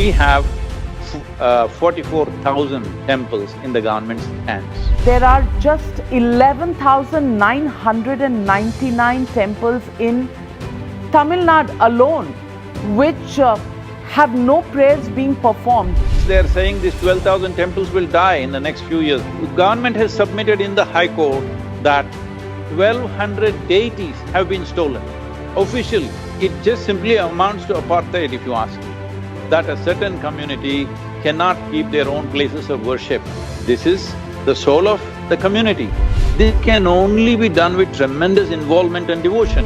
We have 44,000 temples in the government's hands. There are just 11,999 temples in Tamil Nadu alone, which have no prayers being performed. They're saying these 12,000 temples will die in the next few years. The government has submitted in the High Court that 1,200 deities have been stolen. Officially, it just simply amounts to apartheid if you ask me, that a certain community cannot keep their own places of worship. This is the soul of the community. This can only be done with tremendous involvement and devotion.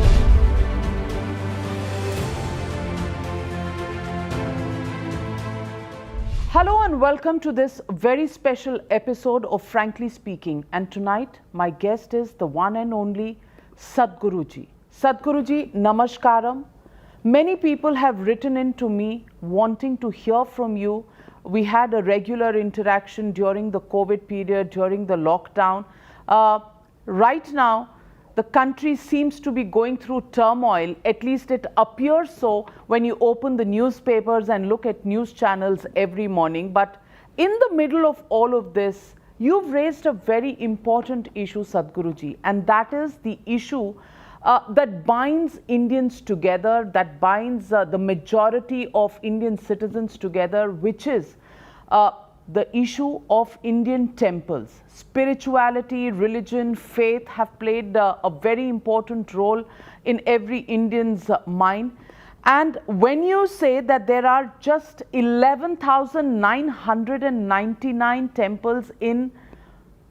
Hello and welcome to this very special episode of Frankly Speaking. And tonight, my guest is the one and only Sadhguruji. Sadhguruji, namaskaram. Many people have written in to me wanting to hear from you. We had a regular interaction during the COVID period, during the lockdown. Right now, the country seems to be going through turmoil, at least it appears so when you open the newspapers and look at news channels every morning. But in the middle of all of this, you've raised a very important issue, Sadhguruji, and that is the issue that binds Indians together, that binds the majority of Indian citizens together, which is the issue of Indian temples. Spirituality, religion, faith have played a very important role in every Indian's mind. And when you say that there are just 11,999 temples in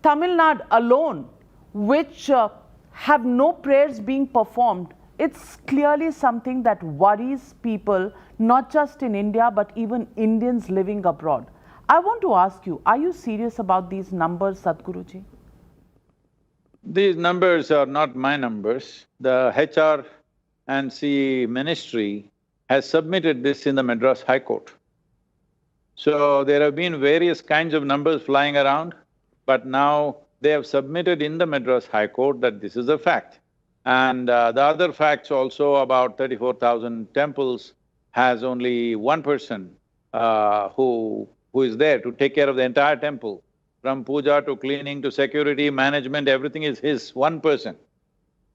Tamil Nadu alone, which have no prayers being performed, it's clearly something that worries people, not just in India, but even Indians living abroad. I want to ask you, are you serious about these numbers, Sadhguruji? These numbers are not my numbers. The HR&C ministry has submitted this in the Madras High Court. So there have been various kinds of numbers flying around, but now they have submitted in the Madras High Court that this is a fact. And the other facts also about 34,000 temples has only one person who is there to take care of the entire temple. From puja to cleaning to security, management, everything is his, one person.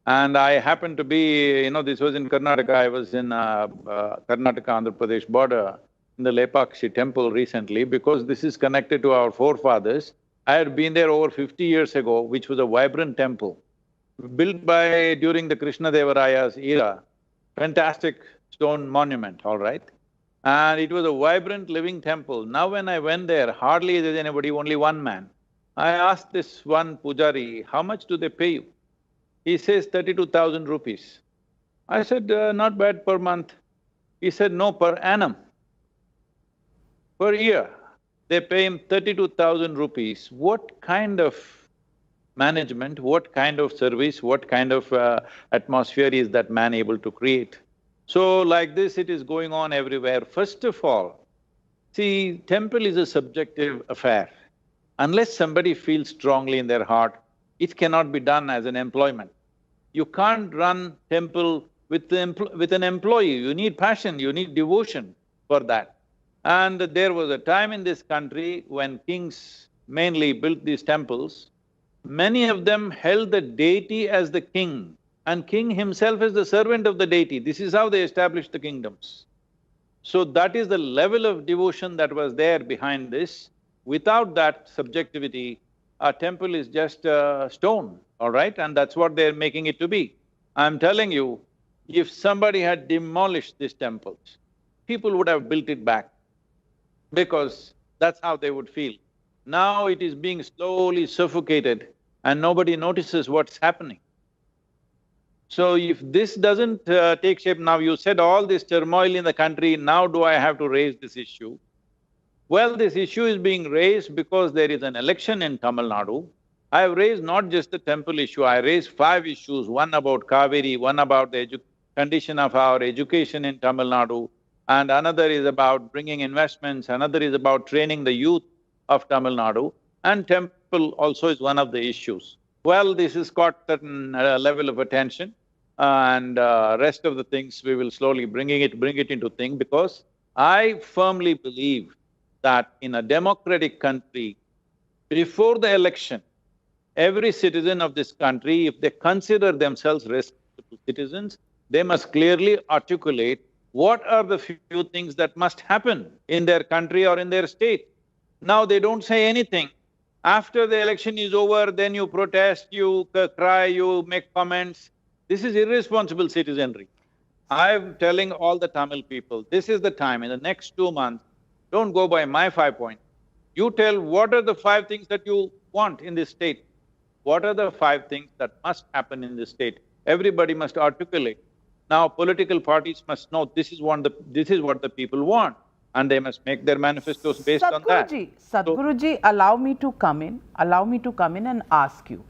And I happened to be, this was in Karnataka, I was in Karnataka-Andhra Pradesh border in the Lepakshi temple recently because this is connected to our forefathers. I had been there over 50 years ago, which was a vibrant temple, built during the Krishnadevaraya's era, fantastic stone monument, all right? And it was a vibrant living temple. Now when I went there, hardly there's anybody, only one man. I asked this one pujari, how much do they pay you? He says 32,000 rupees. I said, not bad per month. He said, no, per annum, per year. They pay him 32,000 rupees. What kind of management, what kind of service, what kind of atmosphere is that man able to create? So like this, it is going on everywhere. First of all, see, temple is a subjective affair. Unless somebody feels strongly in their heart, it cannot be done as an employment. You can't run temple with an employee, you need passion, you need devotion for that. And there was a time in this country when kings mainly built these temples, many of them held the deity as the king and king himself as the servant of the deity. This is how they established the kingdoms. So that is the level of devotion that was there behind this. Without that subjectivity, a temple is just a stone, all right? And that's what they're making it to be. I'm telling you, if somebody had demolished these temples, people would have built it back, because that's how they would feel. Now it is being slowly suffocated and nobody notices what's happening. So if this doesn't take shape, now you said all this turmoil in the country, now do I have to raise this issue? Well, this issue is being raised because there is an election in Tamil Nadu. I have raised not just the temple issue, I raised 5 issues, one about Kaveri, one about the condition of our education in Tamil Nadu, and another is about bringing investments, another is about training the youth of Tamil Nadu, and temple also is one of the issues. Well, this has got certain level of attention, and rest of the things we will slowly bring it into thing, because I firmly believe that in a democratic country, before the election, every citizen of this country, if they consider themselves responsible citizens, they must clearly articulate what are the few things that must happen in their country or in their state. Now they don't say anything. After the election is over, then you protest, you cry, you make comments. This is irresponsible citizenry. I'm telling all the Tamil people, this is the time, in the next 2 months, don't go by my 5 points. You tell what are the 5 things that you want in this state. What are the 5 things that must happen in this state? Everybody must articulate. Now political parties must know this is what the people want, and they must make their manifestos based on that. Sadhguruji, allow me to come in and ask you.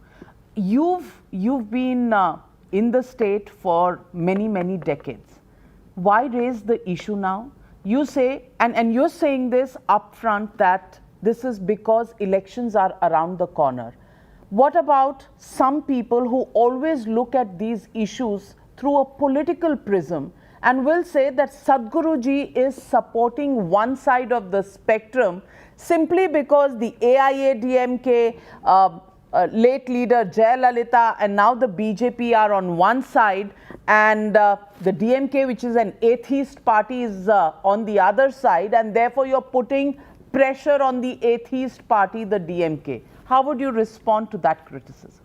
You've been in the state for many decades. Why raise the issue now? You say, and you're saying this upfront, that this is because elections are around the corner. What about some people who always look at these issues through a political prism and will say that Sadhguruji is supporting one side of the spectrum simply because the AIADMK late leader Jayalalitha and now the BJP are on one side, and the DMK, which is an atheist party, is on the other side, and therefore you're putting pressure on the atheist party, the DMK. How would you respond to that criticism?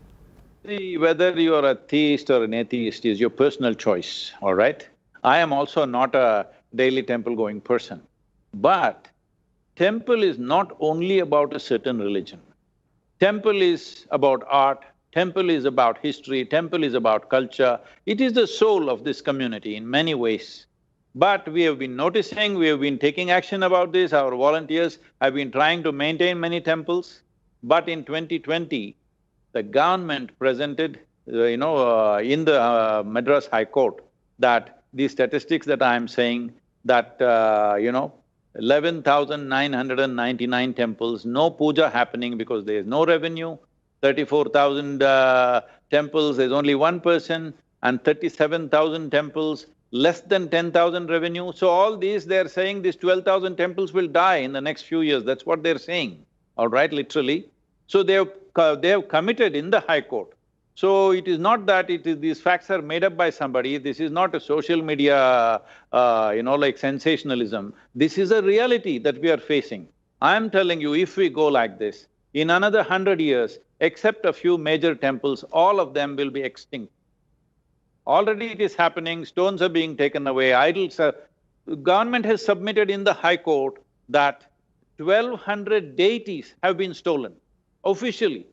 See, whether you are a theist or an atheist is your personal choice, all right? I am also not a daily temple-going person. But temple is not only about a certain religion. Temple is about art, temple is about history, temple is about culture. It is the soul of this community in many ways. But we have been noticing, we have been taking action about this, our volunteers have been trying to maintain many temples. But in 2020, the government presented, in the Madras High Court, that the statistics that I am saying, that 11,999 temples, no puja happening because there is no revenue, 34,000 temples, there's only one person, and 37,000 temples, less than 10,000 revenue. So all these, they're saying these 12,000 temples will die in the next few years, that's what they're saying, all right, literally. So they have committed in the High Court. So it is not that these facts are made up by somebody, this is not a social media, like sensationalism. This is a reality that we are facing. I am telling you, if we go like this, in another 100 years, except a few major temples, all of them will be extinct. Already it is happening, stones are being taken away, idols are… Government has submitted in the High Court that 1,200 deities have been stolen, officially.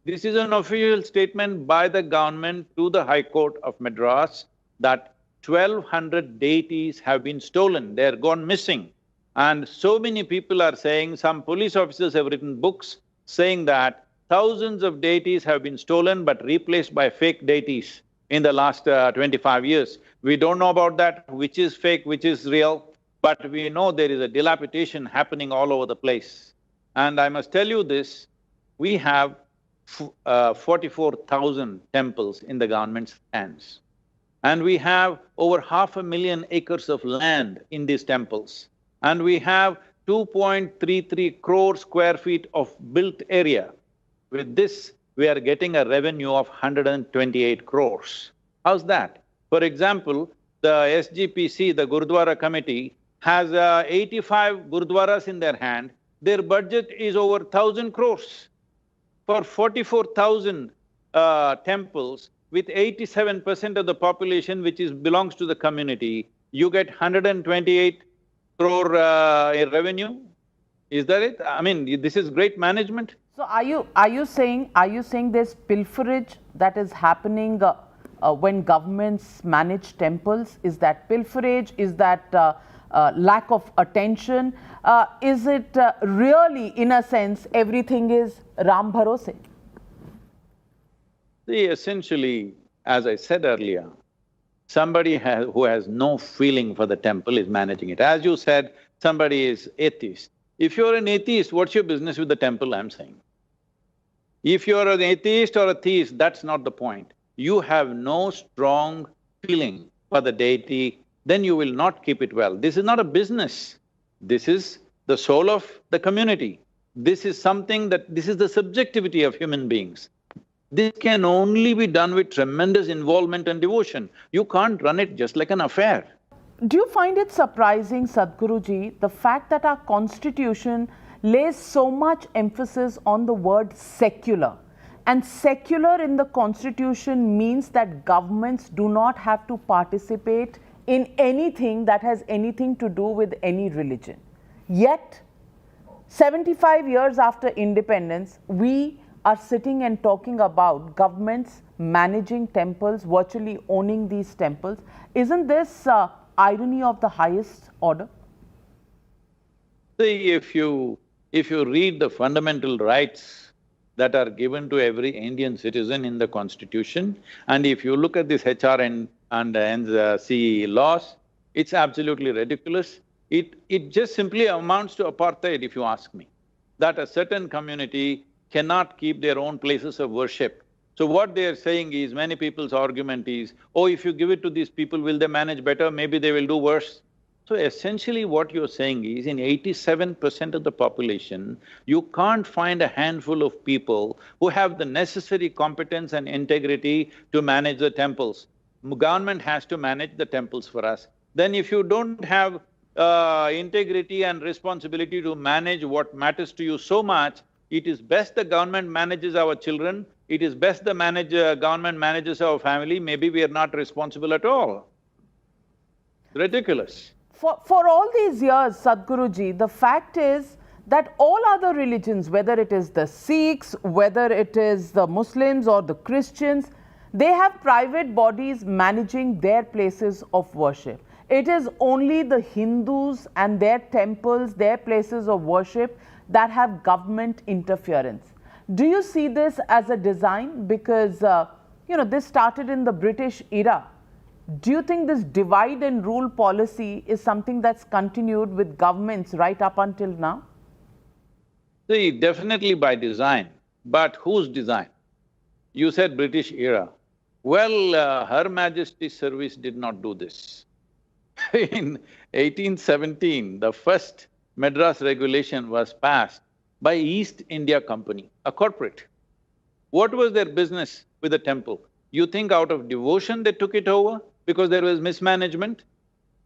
This is an official statement by the government to the High Court of Madras that 1,200 deities have been stolen, they're gone missing. And so many people are saying, some police officers have written books saying that thousands of deities have been stolen but replaced by fake deities in the last 25 years. We don't know about that, which is fake, which is real, but we know there is a dilapidation happening all over the place. And I must tell you this, we have 44,000 temples in the government's hands. And we have over 500,000 acres of land in these temples. And we have 2.33 crore square feet of built area. With this, we are getting a revenue of 128 crores. How's that? For example, the SGPC, the Gurudwara Committee, has 85 Gurudwaras in their hand. Their budget is over 1,000 crores. For 44,000 temples, with 87% of the population which belongs to the community, you get 128 crore revenue? Is that it? I mean, this is great management. So are you saying there's pilferage that is happening when governments manage temples? Is that pilferage? Is that lack of attention? Is it really, in a sense, everything is Ram Bharose? See, essentially, as I said earlier, somebody who has no feeling for the temple is managing it. As you said, somebody is atheist. If you're an atheist, what's your business with the temple, I'm saying? If you're an atheist or a theist, that's not the point. You have no strong feeling for the deity. then you will not keep it well. This is not a business. This is the soul of the community. This is this is the subjectivity of human beings. This can only be done with tremendous involvement and devotion. You can't run it just like an affair. Do you find it surprising, Sadhguruji, the fact that our constitution lays so much emphasis on the word secular? And secular in the constitution means that governments do not have to participate in anything that has anything to do with any religion. Yet, 75 years after independence, we are sitting and talking about governments managing temples, virtually owning these temples. Isn't this irony of the highest order? See, if you read the fundamental rights that are given to every Indian citizen in the constitution, and if you look at this HR and NC laws, it's absolutely ridiculous. It just simply amounts to apartheid, if you ask me, that a certain community cannot keep their own places of worship. So what they are saying is, many people's argument is, oh, if you give it to these people, will they manage better? Maybe they will do worse. So essentially what you're saying is, in 87% of the population, you can't find a handful of people who have the necessary competence and integrity to manage the temples. Government has to manage the temples for us. Then if you don't have integrity and responsibility to manage what matters to you so much, it is best the government manages our children, it is best the government manages our family, maybe we are not responsible at all. Ridiculous. For all these years, Sadhguruji, the fact is that all other religions, whether it is the Sikhs, whether it is the Muslims or the Christians, they have private bodies managing their places of worship. It is only the Hindus and their temples, their places of worship, that have government interference. Do you see this as a design? Because, this started in the British era. Do you think this divide and rule policy is something that's continued with governments right up until now? See, definitely by design, but whose design? You said British era. Well, Her Majesty's service did not do this. In 1817, the first Madras regulation was passed by East India Company, a corporate. What was their business with the temple? You think out of devotion they took it over because there was mismanagement?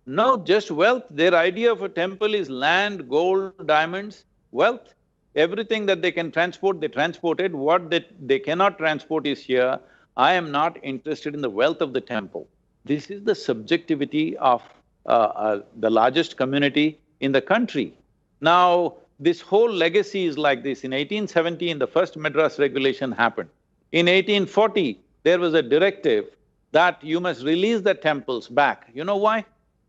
No, just wealth. Their idea of a temple is land, gold, diamonds, wealth. Everything that they can transport, they transported. What they cannot transport is here. I am not interested in the wealth of the temple. This is the subjectivity of the largest community in the country. Now, this whole legacy is like this. In 1817, the first Madras regulation happened. In 1840, there was a directive that you must release the temples back. You know why?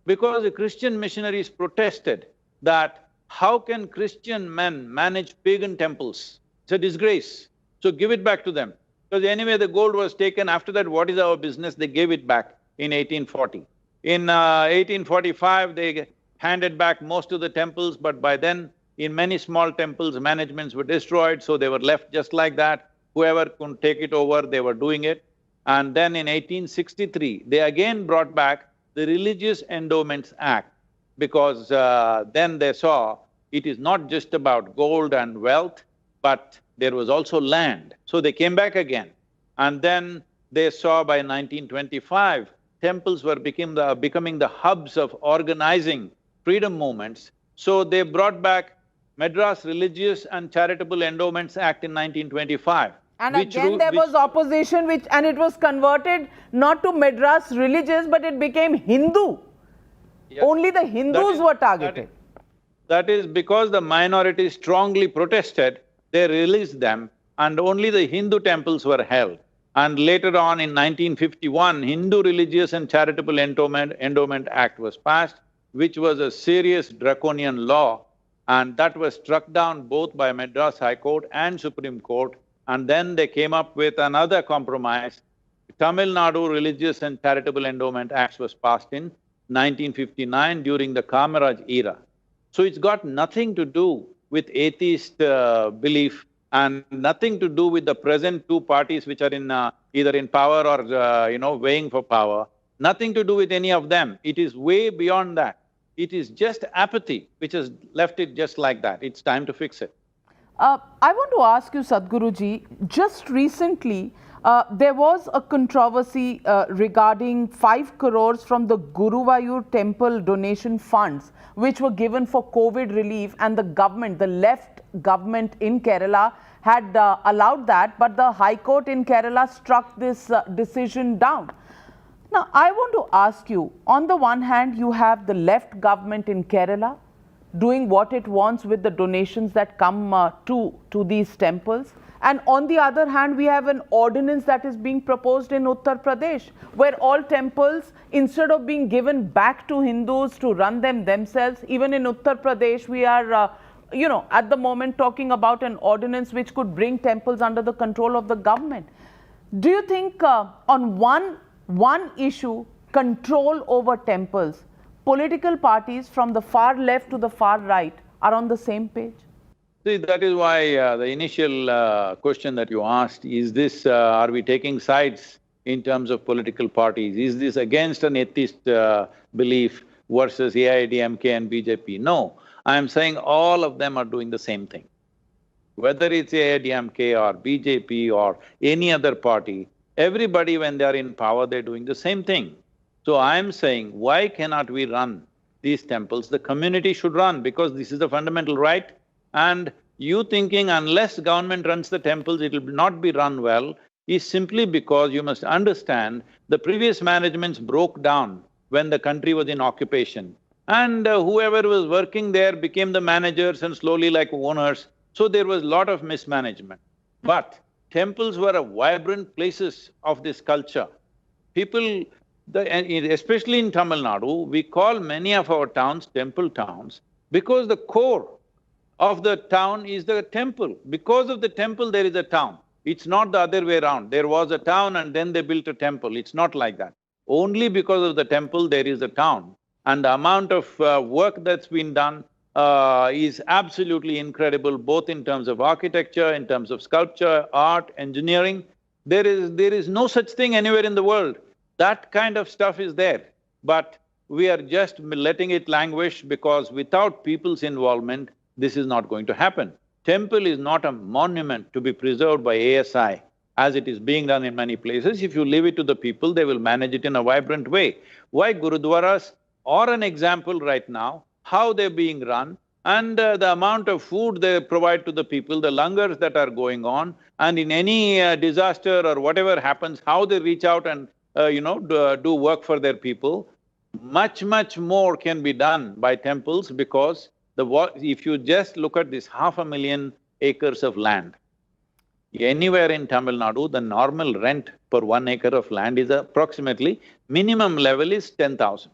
Because the Christian missionaries protested that how can Christian men manage pagan temples? It's a disgrace. So give it back to them. Because anyway the gold was taken, after that what is our business? They gave it back in 1840. In 1845, they handed back most of the temples, but by then, in many small temples, managements were destroyed, so they were left just like that. Whoever could take it over, they were doing it. And then in 1863, they again brought back the Religious Endowments Act, because then they saw it is not just about gold and wealth, but there was also land. So they came back again. And then they saw by 1925, temples were becoming the hubs of organizing freedom movements. So they brought back Madras Religious and Charitable Endowments Act in 1925. And again there was opposition and it was converted not to Madras Religious, but it became Hindu. Yes. Only the Hindus were targeted. That is because the minority strongly protested, they released them and only the Hindu temples were held. And later on in 1951, Hindu Religious and Charitable Endowment Act was passed, which was a serious draconian law, and that was struck down both by Madras High Court and Supreme Court. And then they came up with another compromise. Tamil Nadu Religious and Charitable Endowment Act was passed in 1959 during the Kamaraj era. So it's got nothing to do with atheist belief and nothing to do with the present two parties which are either in power or weighing for power. Nothing to do with any of them. It is way beyond that. It is just apathy which has left it just like that. It's time to fix it. I want to ask you, Sadhguruji, just recently there was a controversy regarding 5 crores from the Guruvayur temple donation funds which were given for COVID relief, and the government, the left government in Kerala had allowed that, but the High Court in Kerala struck this decision down. Now, I want to ask you, on the one hand, you have the left government in Kerala doing what it wants with the donations that come to these temples. And on the other hand, we have an ordinance that is being proposed in Uttar Pradesh, where all temples, instead of being given back to Hindus to run them themselves, even in Uttar Pradesh, we are, at the moment talking about an ordinance which could bring temples under the control of the government. Do you think on one issue, control over temples, political parties from the far left to the far right are on the same page? See, that is why the initial question that you asked, is this… are we taking sides in terms of political parties? Is this against an atheist belief versus AIADMK and BJP? No, I am saying all of them are doing the same thing. Whether it's AIADMK or BJP or any other party, everybody when they are in power, they're doing the same thing. So I'm saying, why cannot we run these temples? The community should run, because this is the fundamental right. And you thinking unless government runs the temples, it will not be run well, is simply because you must understand the previous managements broke down when the country was in occupation. And whoever was working there became the managers and slowly like owners, so there was a lot of mismanagement. But temples were a vibrant places of this culture. People… especially in Tamil Nadu, we call many of our towns temple towns because the core of the town is the temple. Because of the temple, there is a town. It's not the other way around. There was a town and then they built a temple. It's not like that. Only because of the temple, there is a town. And the amount of work that's been done is absolutely incredible, both in terms of architecture, in terms of sculpture, art, engineering. There is no such thing anywhere in the world. That kind of stuff is there, but we are just letting it languish because without people's involvement, this is not going to happen. Temple is not a monument to be preserved by ASI, as it is being done in many places. If you leave it to the people, they will manage it in a vibrant way. Why Gurudwaras are an example right now, how they're being run, and the amount of food they provide to the people, the langars that are going on, and in any disaster or whatever happens, how they reach out and do work for their people. Much more can be done by temples, because if you just look at this 500,000 acres of land, anywhere in Tamil Nadu, the normal rent per 1 acre of land is approximately, minimum level is 10,000.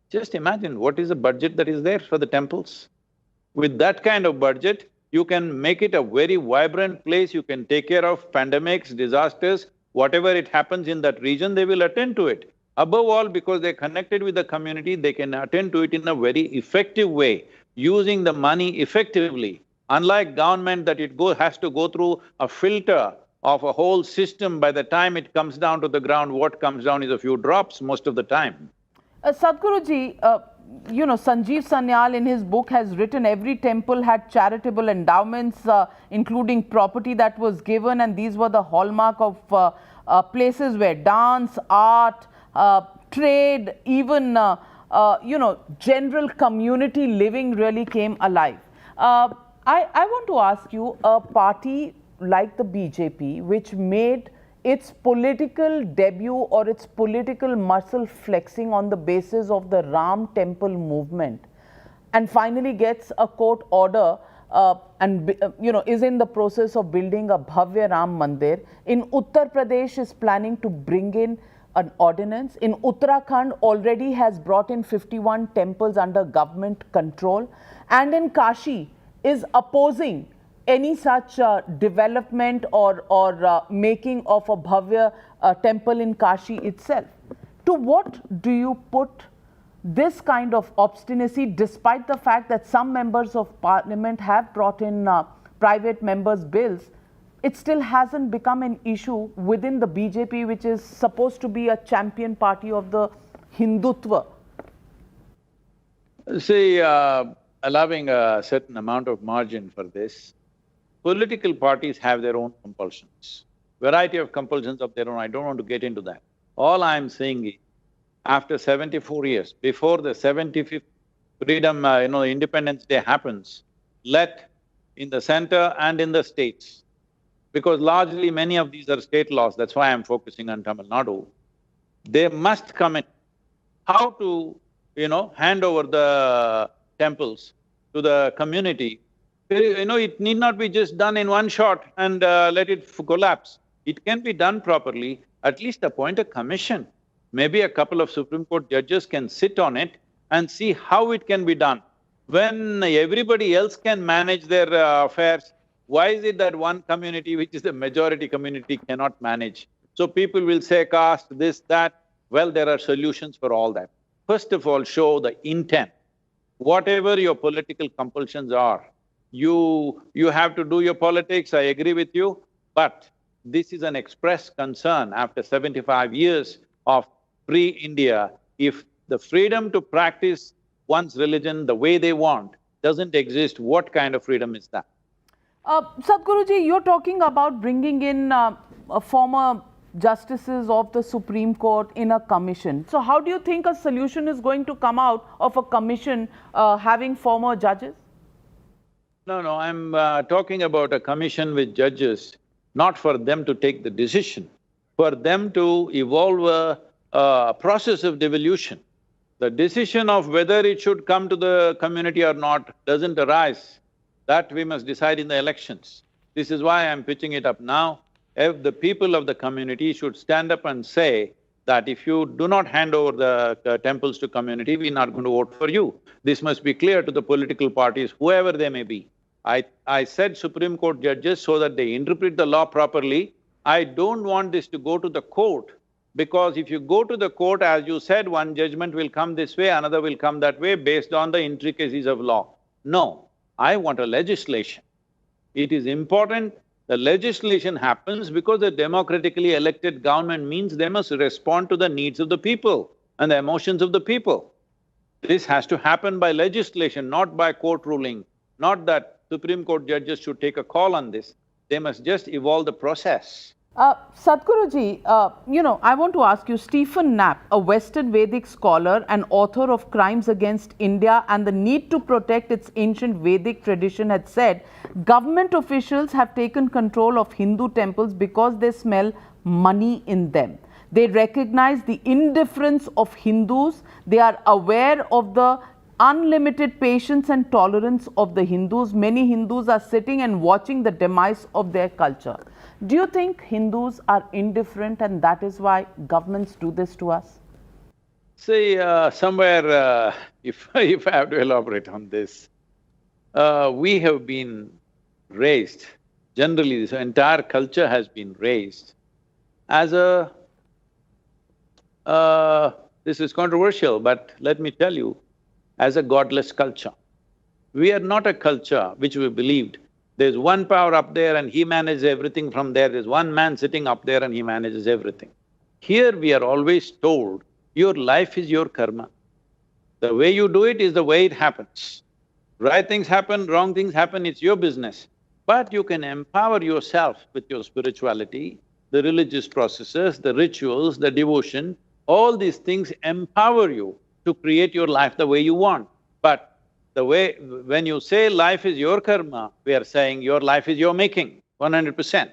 Just imagine what is the budget that is there for the temples. With that kind of budget, you can make it a very vibrant place, you can take care of pandemics, disasters, whatever it happens in that region, they will attend to it. Above all, because they're connected with the community, they can attend to it in a very effective way, using the money effectively. Unlike government that has to go through a filter of a whole system, by the time it comes down to the ground, what comes down is a few drops most of the time. Sadhguruji, Sanjeev Sanyal in his book has written every temple had charitable endowments, including property that was given, and these were the hallmark of places where dance, art, trade, even general community living really came alive. I want to ask you, a party like the BJP, which made its political debut or its political muscle flexing on the basis of the Ram temple movement, and finally gets a court order and is in the process of building a Bhavya Ram Mandir. In Uttar Pradesh is planning to bring in an ordinance. In Uttarakhand already has brought in 51 temples under government control, and in Kashi is opposing any such development or making of a Bhavya temple in Kashi itself. To what do you put this kind of obstinacy, despite the fact that some members of parliament have brought in private members' bills it still hasn't become an issue within the BJP, which is supposed to be a champion party of the Hindutva? See, allowing a certain amount of margin for this, political parties have their own compulsions, variety of compulsions of their own, I don't want to get into that. All I'm saying is, after 74 years, before the 75th freedom, Independence Day happens, let in the center and in the states, because largely many of these are state laws, that's why I'm focusing on Tamil Nadu, they must commit how to, hand over the temples to the community. It need not be just done in one shot and let it collapse. It can be done properly, at least appoint a commission. Maybe a couple of Supreme Court judges can sit on it and see how it can be done. When everybody else can manage their affairs, why is it that one community, which is the majority community, cannot manage? So people will say caste, this, that. Well, there are solutions for all that. First of all, show the intent. Whatever your political compulsions are, you have to do your politics, I agree with you, but this is an express concern after 75 years of free India. If the freedom to practice one's religion the way they want doesn't exist, what kind of freedom is that? Sadhguruji, you're talking about bringing in former justices of the Supreme Court in a commission. So how do you think a solution is going to come out of a commission having former judges? No, I'm talking about a commission with judges, not for them to take the decision, for them to evolve a process of devolution. The decision of whether it should come to the community or not doesn't arise. That we must decide in the elections. This is why I'm pitching it up now. If the people of the community should stand up and say that if you do not hand over the temples to community, we're not going to vote for you. This must be clear to the political parties, whoever they may be. I said Supreme Court judges so that they interpret the law properly. I don't want this to go to the court, because if you go to the court, as you said, one judgment will come this way, another will come that way based on the intricacies of law. No, I want a legislation. It is important the legislation happens because the democratically elected government means they must respond to the needs of the people and the emotions of the people. This has to happen by legislation, not by court ruling. Not that Supreme Court judges should take a call on this, they must just evolve the process. Sadhguruji, I want to ask you, Stephen Knapp, a Western Vedic scholar and author of Crimes Against India and the Need to Protect Its Ancient Vedic Tradition, had said, government officials have taken control of Hindu temples because they smell money in them. They recognize the indifference of Hindus. They are aware of the unlimited patience and tolerance of the Hindus. Many Hindus are sitting and watching the demise of their culture. Do you think Hindus are indifferent and that is why governments do this to us? See, somewhere, if I have to elaborate on this, we have been raised, generally this entire culture has been raised as this is controversial, but let me tell you, as a godless culture. We are not a culture which we believed there's one power up there and he manages everything from there, there's one man sitting up there and he manages everything. Here we are always told, your life is your karma. The way you do it is the way it happens. Right things happen, wrong things happen, it's your business. But you can empower yourself with your spirituality, the religious processes, the rituals, the devotion, all these things empower you to create your life the way you want. But when you say life is your karma, we are saying your life is your making, 100%.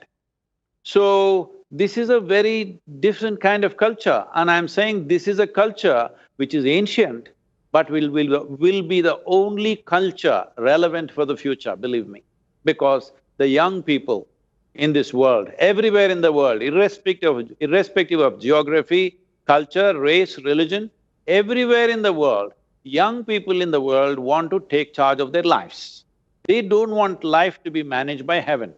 So, this is a very different kind of culture, and I'm saying this is a culture which is ancient, but will be the only culture relevant for the future, believe me. Because the young people in this world, everywhere in the world, irrespective of geography, culture, race, religion, everywhere in the world, young people in the world want to take charge of their lives. They don't want life to be managed by heaven.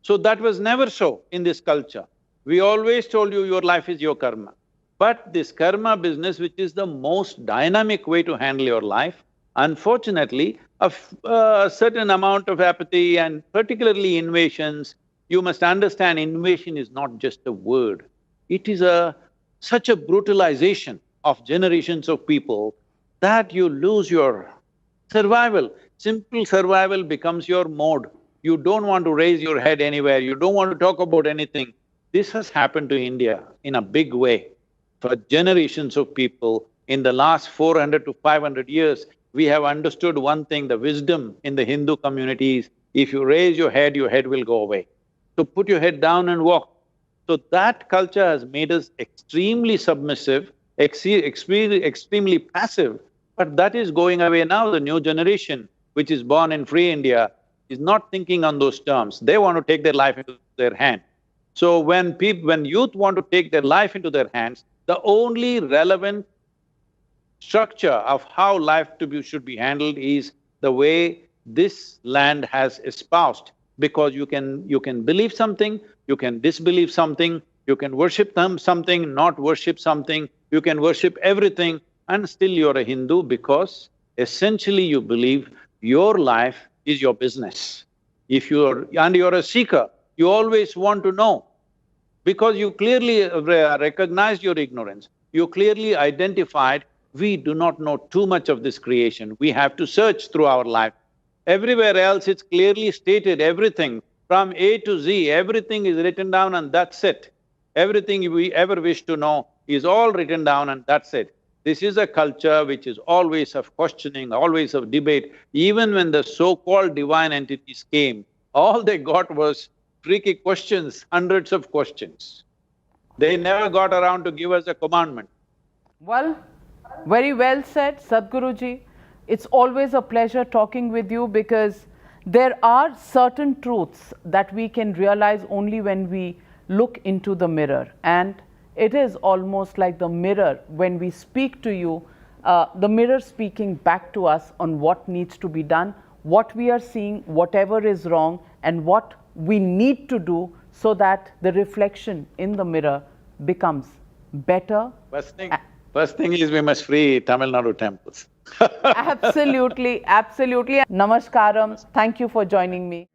So that was never so in this culture. We always told you your life is your karma. But this karma business, which is the most dynamic way to handle your life, unfortunately, a certain amount of apathy and particularly invasions You must understand invasion is not just a word, it is such a brutalization of generations of people that you lose your survival. Simple survival becomes your mode. You don't want to raise your head anywhere, you don't want to talk about anything. This has happened to India in a big way. For generations of people, in the last 400 to 500 years, we have understood one thing, the wisdom in the Hindu community is, if you raise your head will go away. So put your head down and walk. So that culture has made us extremely submissive, extremely passive, but that is going away now. The new generation, which is born in free India, is not thinking on those terms. They want to take their life into their hand. So when youth want to take their life into their hands, the only relevant structure of how life should be handled is the way this land has espoused. Because you can believe something, you can disbelieve something, you can worship something, not worship something, you can worship everything, and still you're a Hindu because essentially you believe your life is your business. You're a seeker, you always want to know, because you clearly recognized your ignorance, you clearly identified, we do not know too much of this creation, we have to search through our life. Everywhere else it's clearly stated, everything from A to Z, everything is written down and that's it. Everything we ever wish to know is all written down and that's it. This is a culture which is always of questioning, always of debate. Even when the so-called divine entities came, all they got was tricky questions, hundreds of questions. They never got around to give us a commandment. Well, very well said, Sadhguruji. It's always a pleasure talking with you, because there are certain truths that we can realize only when we look into the mirror. And it is almost like the mirror, when we speak to you, the mirror speaking back to us on what needs to be done, what we are seeing, whatever is wrong, and what we need to do so that the reflection in the mirror becomes better. First thing is we must free Tamil Nadu temples. Absolutely, absolutely. Namaskaram. Thank you for joining me.